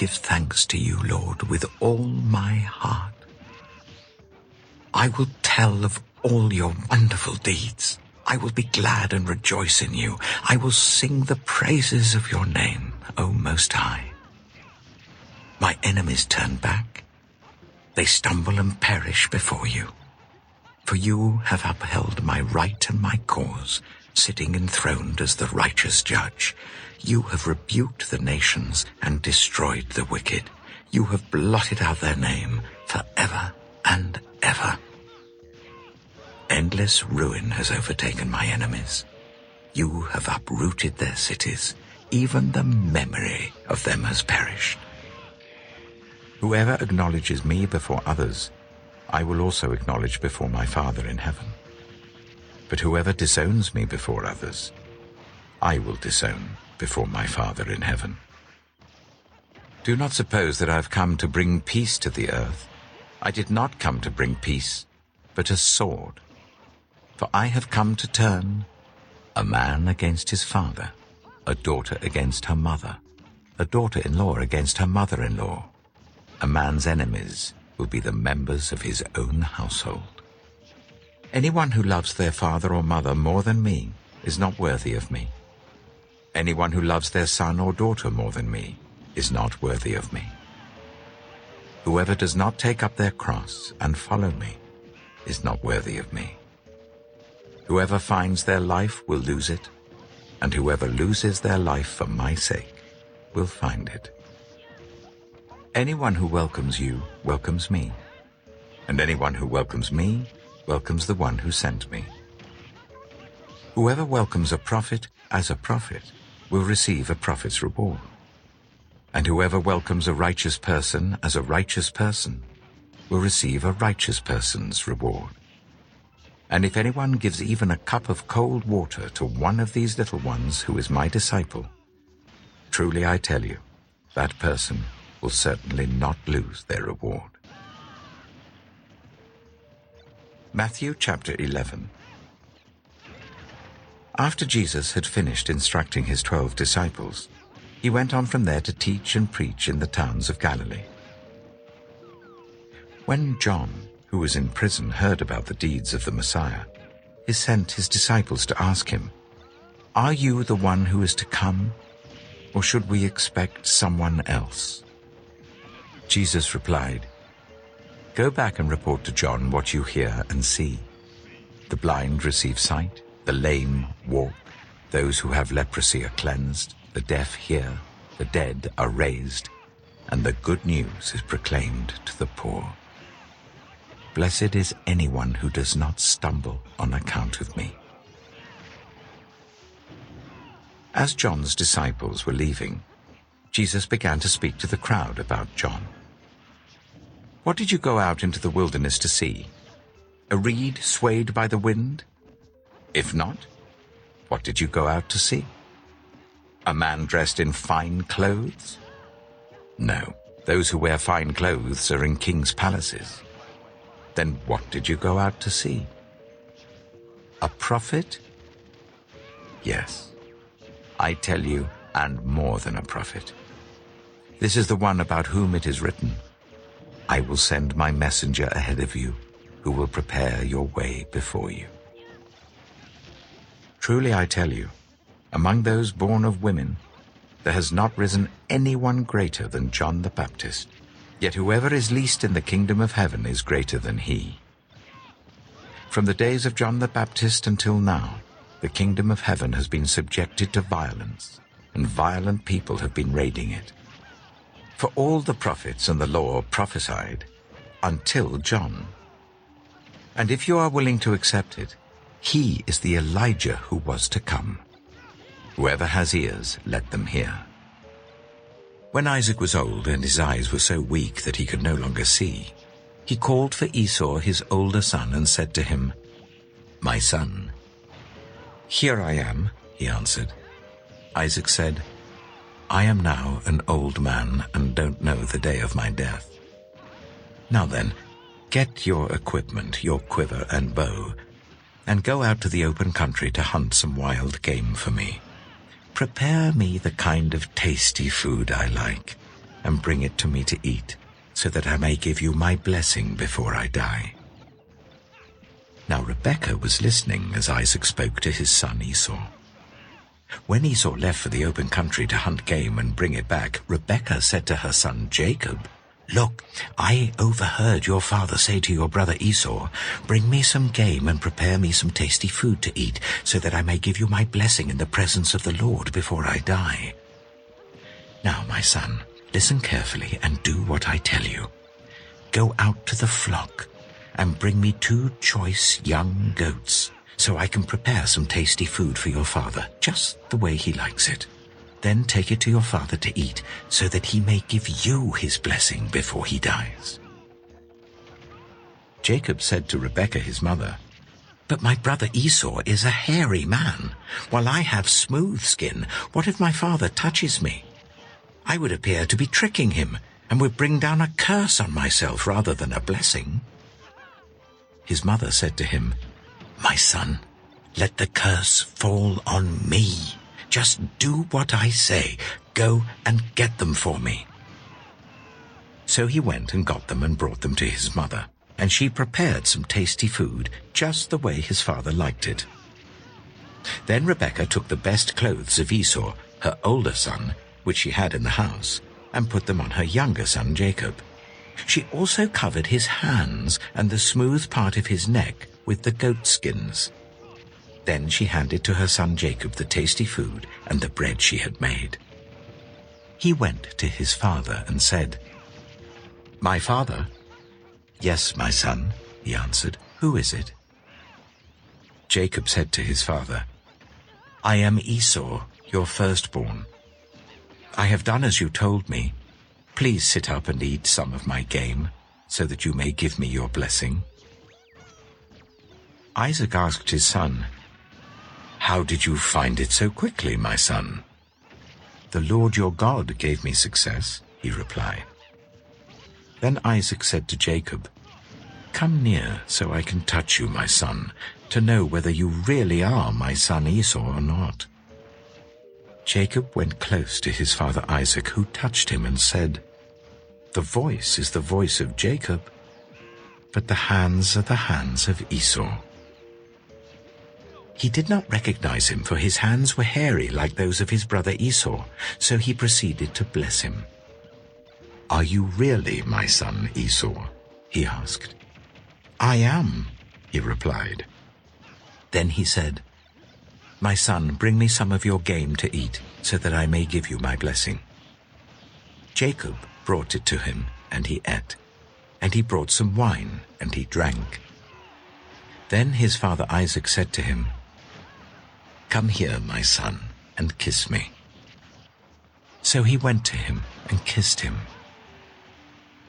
give thanks to you, Lord, with all my heart. I will tell of all your wonderful deeds. I will be glad and rejoice in you. I will sing the praises of your name, O Most High. My enemies turn back. They stumble and perish before you. For you have upheld my right and my cause, sitting enthroned as the righteous judge. You have rebuked the nations and destroyed the wicked. You have blotted out their name forever and ever. Endless ruin has overtaken my enemies. You have uprooted their cities. Even the memory of them has perished. Whoever acknowledges me before others, I will also acknowledge before my Father in heaven. But whoever disowns me before others, I will disown before my Father in heaven. Do not suppose that I have come to bring peace to the earth. I did not come to bring peace, but a sword. For I have come to turn a man against his father, a daughter against her mother, a daughter-in-law against her mother-in-law. A man's enemies will be the members of his own household. Anyone who loves their father or mother more than me is not worthy of me. Anyone who loves their son or daughter more than me is not worthy of me. Whoever does not take up their cross and follow me is not worthy of me. Whoever finds their life will lose it, and whoever loses their life for my sake will find it. Anyone who welcomes you welcomes me, and anyone who welcomes me welcomes the one who sent me. Whoever welcomes a prophet as a prophet will receive a prophet's reward, and whoever welcomes a righteous person as a righteous person will receive a righteous person's reward. And if anyone gives even a cup of cold water to one of these little ones who is my disciple, truly I tell you, that person will certainly not lose their reward. Matthew chapter 11. After Jesus had finished instructing his 12 disciples, he went on from there to teach and preach in the towns of Galilee. When John, who was in prison, heard about the deeds of the Messiah, he sent his disciples to ask him, "Are you the one who is to come, or should we expect someone else?" Jesus replied, "Go back and report to John what you hear and see. The blind receive sight, the lame walk, those who have leprosy are cleansed, the deaf hear, the dead are raised, and the good news is proclaimed to the poor. Blessed is anyone who does not stumble on account of me." As John's disciples were leaving, Jesus began to speak to the crowd about John. "What did you go out into the wilderness to see? A reed swayed by the wind? If not, what did you go out to see? A man dressed in fine clothes? No, those who wear fine clothes are in kings' palaces. Then what did you go out to see? A prophet? Yes, I tell you, and more than a prophet. This is the one about whom it is written, 'I will send my messenger ahead of you, who will prepare your way before you.' Truly I tell you, among those born of women, there has not risen anyone greater than John the Baptist. Yet whoever is least in the kingdom of heaven is greater than he. From the days of John the Baptist until now, the kingdom of heaven has been subjected to violence, and violent people have been raiding it. For all the prophets and the law prophesied until John. And if you are willing to accept it, he is the Elijah who was to come. Whoever has ears, let them hear." When Isaac was old and his eyes were so weak that he could no longer see, he called for Esau, his older son, and said to him, "My son." "Here I am," he answered. Isaac said, "I am now an old man and don't know the day of my death. Now then, get your equipment, your quiver and bow, and go out to the open country to hunt some wild game for me. Prepare me the kind of tasty food I like, and bring it to me to eat, so that I may give you my blessing before I die." Now Rebekah was listening as Isaac spoke to his son Esau. When Esau left for the open country to hunt game and bring it back, Rebekah said to her son Jacob, "Look, I overheard your father say to your brother Esau, 'Bring me some game and prepare me some tasty food to eat, so that I may give you my blessing in the presence of the Lord before I die.' Now, my son, listen carefully and do what I tell you. Go out to the flock and bring me 2 choice young goats, so I can prepare some tasty food for your father, just the way he likes it. Then take it to your father to eat, so that he may give you his blessing before he dies." Jacob said to Rebekah his mother, "But my brother Esau is a hairy man, while I have smooth skin. What if my father touches me? I would appear to be tricking him, and would bring down a curse on myself rather than a blessing." His mother said to him, "My son, let the curse fall on me. Just do what I say. Go and get them for me." So he went and got them and brought them to his mother, and she prepared some tasty food, just the way his father liked it. Then Rebekah took the best clothes of Esau, her older son, which she had in the house, and put them on her younger son Jacob. She also covered his hands and the smooth part of his neck with the goat skins. Then she handed to her son Jacob the tasty food and the bread she had made. He went to his father and said, "My father?" "Yes, my son," he answered. "Who is it?" Jacob said to his father, "I am Esau, your firstborn. I have done as you told me. Please sit up and eat some of my game, so that you may give me your blessing." Isaac asked his son, "How did you find it so quickly, my son?" "The Lord your God gave me success," he replied. Then Isaac said to Jacob, "Come near so I can touch you, my son, to know whether you really are my son Esau or not." Jacob went close to his father Isaac, who touched him and said, "The voice is the voice of Jacob, but the hands are the hands of Esau." He did not recognize him, for his hands were hairy like those of his brother Esau, so he proceeded to bless him. "Are you really my son Esau?" he asked. "I am," he replied. Then he said, "My son, bring me some of your game to eat, so that I may give you my blessing." Jacob brought it to him, and he ate, and he brought some wine, and he drank. Then his father Isaac said to him, "Come here, my son, and kiss me." So he went to him and kissed him.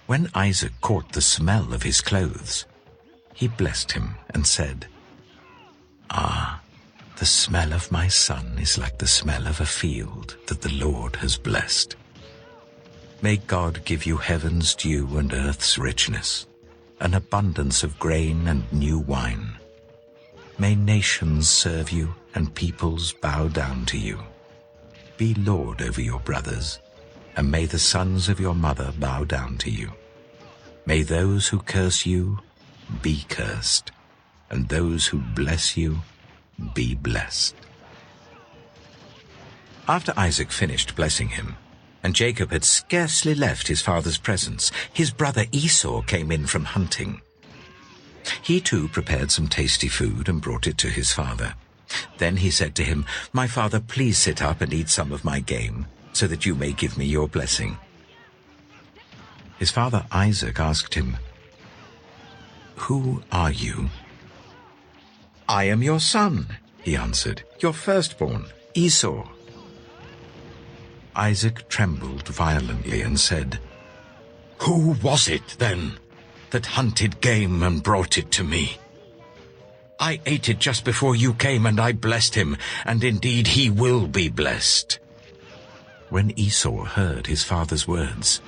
When Isaac caught the smell of his clothes, he blessed him and said, "Ah, the smell of my son is like the smell of a field that the Lord has blessed. May God give you heaven's dew and earth's richness, an abundance of grain and new wine. May nations serve you and peoples bow down to you. Be Lord over your brothers, and may the sons of your mother bow down to you. May those who curse you be cursed, and those who bless you be blessed." After Isaac finished blessing him, and Jacob had scarcely left his father's presence, his brother Esau came in from hunting. He too prepared some tasty food and brought it to his father. Then he said to him, "My father, please sit up and eat some of my game, so that you may give me your blessing." His father Isaac asked him, "Who are you?" "I am your son," he answered, "your firstborn, Esau." Isaac trembled violently and said, "Who was it, then, that hunted game and brought it to me? I ate it just before you came, and I blessed him, and indeed he will be blessed." When Esau heard his father's words,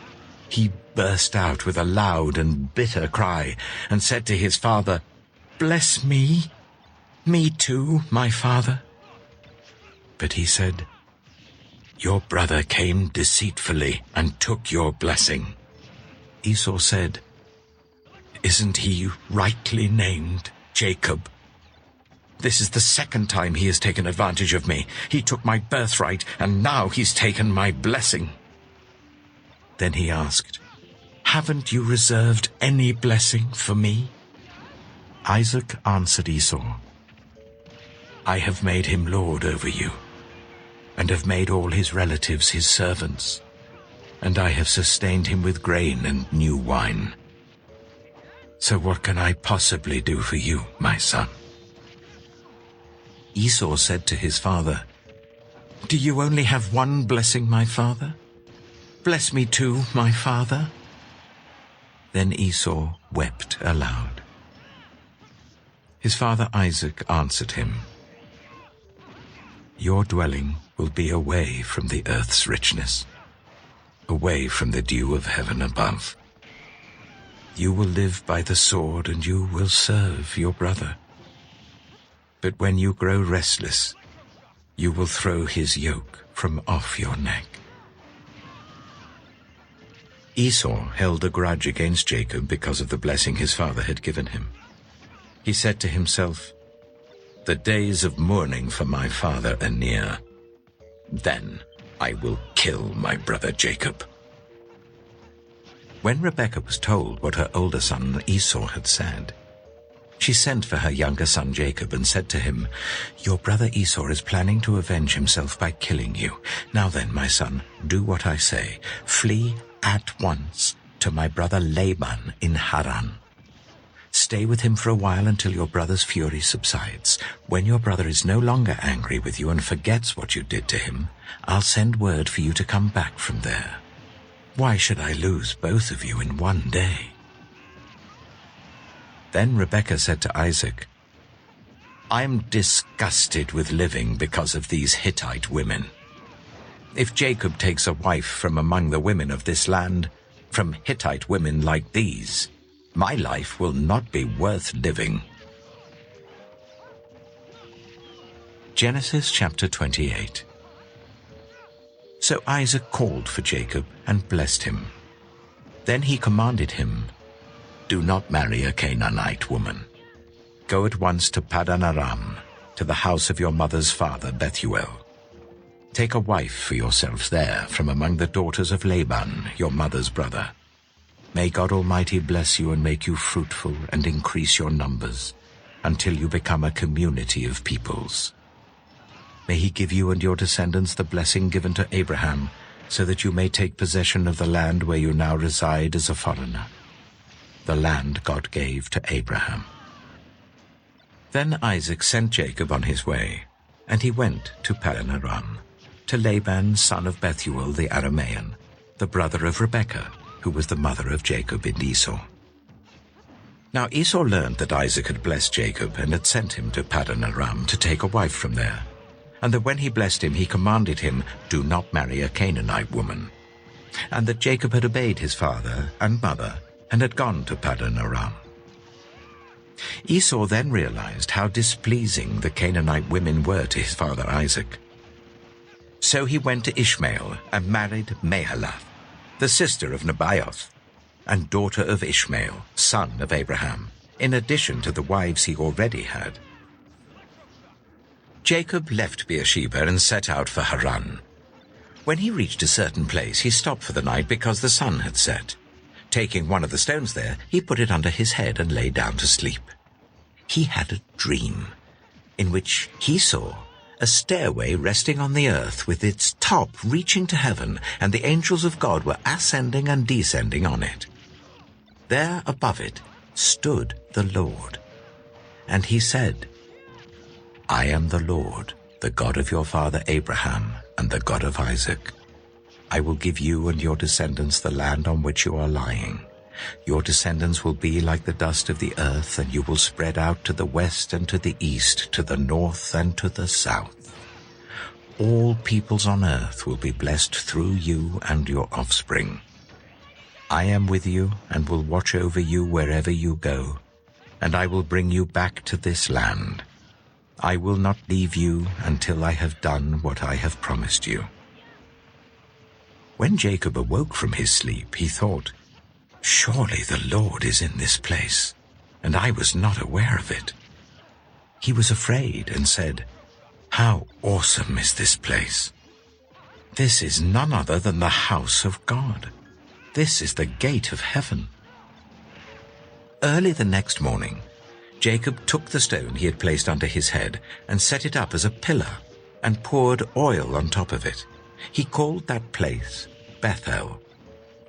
he burst out with a loud and bitter cry, and said to his father, "Bless me, me too, my father." But he said, Your brother came deceitfully and took your blessing." Esau said, "Isn't he rightly named Jacob? This is the second time he has taken advantage of me. He took my birthright, and now he's taken my blessing." Then he asked, "Haven't you reserved any blessing for me?" Isaac answered Esau, "I have made him lord over you, and have made all his relatives his servants, and I have sustained him with grain and new wine. So what can I possibly do for you, my son?" Esau said to his father, "Do you only have one blessing, my father? Bless me too, my father." Then Esau wept aloud. His father Isaac answered him, "Your dwelling will be away from the earth's richness, away from the dew of heaven above. You will live by the sword, and you will serve your brother. But when you grow restless, you will throw his yoke from off your neck." Esau held a grudge against Jacob because of the blessing his father had given him. He said to himself, "The days of mourning for my father are near. Then I will kill my brother Jacob." When Rebekah was told what her older son Esau had said, she sent for her younger son Jacob and said to him, "Your brother Esau is planning to avenge himself by killing you. Now then, my son, do what I say. Flee at once to my brother Laban in Haran. Stay with him for a while until your brother's fury subsides. When your brother is no longer angry with you and forgets what you did to him, I'll send word for you to come back from there. Why should I lose both of you in one day?" Then Rebekah said to Isaac, "I'm disgusted with living because of these Hittite women. If Jacob takes a wife from among the women of this land, from Hittite women like these, my life will not be worth living." Genesis chapter 28. So Isaac called for Jacob and blessed him. Then he commanded him, "Do not marry a Canaanite woman. Go at once to Paddan Aram, to the house of your mother's father Bethuel. Take a wife for yourselves there from among the daughters of Laban, your mother's brother. May God Almighty bless you and make you fruitful and increase your numbers, until you become a community of peoples. May he give you and your descendants the blessing given to Abraham, so that you may take possession of the land where you now reside as a foreigner, the land God gave to Abraham." Then Isaac sent Jacob on his way, and he went to Paddan Aram, to Laban son of Bethuel the Aramean, the brother of Rebekah, who was the mother of Jacob and Esau. Now Esau learned that Isaac had blessed Jacob and had sent him to Paddan Aram to take a wife from there, and that when he blessed him he commanded him, "Do not marry a Canaanite woman," and that Jacob had obeyed his father and mother and had gone to Paddan Aram. Esau then realized how displeasing the Canaanite women were to his father Isaac. So he went to Ishmael and married Mahalath, the sister of Nebaioth, and daughter of Ishmael, son of Abraham, in addition to the wives he already had. Jacob left Beersheba and set out for Haran. When he reached a certain place, he stopped for the night because the sun had set. Taking one of the stones there, he put it under his head and lay down to sleep. He had a dream in which he saw a stairway resting on the earth with its top reaching to heaven, and the angels of God were ascending and descending on it. There above it stood the Lord, and he said, "I am the Lord, the God of your father Abraham and the God of Isaac. I will give you and your descendants the land on which you are lying. Your descendants will be like the dust of the earth, and you will spread out to the west and to the east, to the north and to the south. All peoples on earth will be blessed through you and your offspring. I am with you and will watch over you wherever you go, and I will bring you back to this land. I will not leave you until I have done what I have promised you. When Jacob awoke from his sleep, he thought, "Surely the Lord is in this place, and I was not aware of it." He was afraid and said, "How awesome is this place! This is none other than the house of God. This is the gate of heaven." Early the next morning, Jacob took the stone he had placed under his head and set it up as a pillar and poured oil on top of it. He called that place Bethel,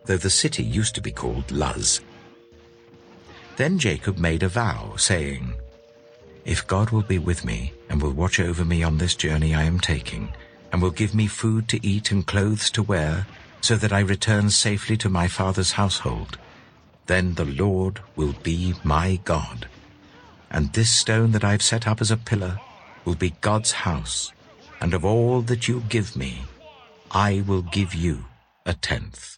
though the city used to be called Luz. Then Jacob made a vow, saying, "If God will be with me and will watch over me on this journey I am taking, and will give me food to eat and clothes to wear, so that I return safely to my father's household, then the Lord will be my God. And this stone that I've set up as a pillar will be God's house, and of all that you give me, I will give you a tenth."